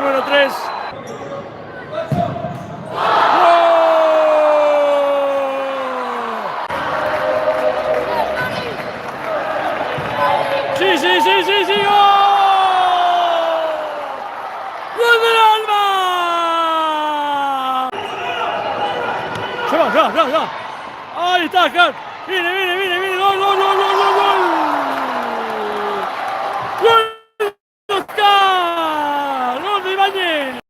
número 3. ¡Sí, sí, sí, sí, sí! ¡Gol! ¡Gol del Alba! ¡Se va, se va, se va, se va! ¡Ahí está, Cat! ¡Viene, viene, viene, viene! ¡Gol, gol, gol, gol, gol, gol! ¡Gol de Oscar! ¡Gol de Ibáñez!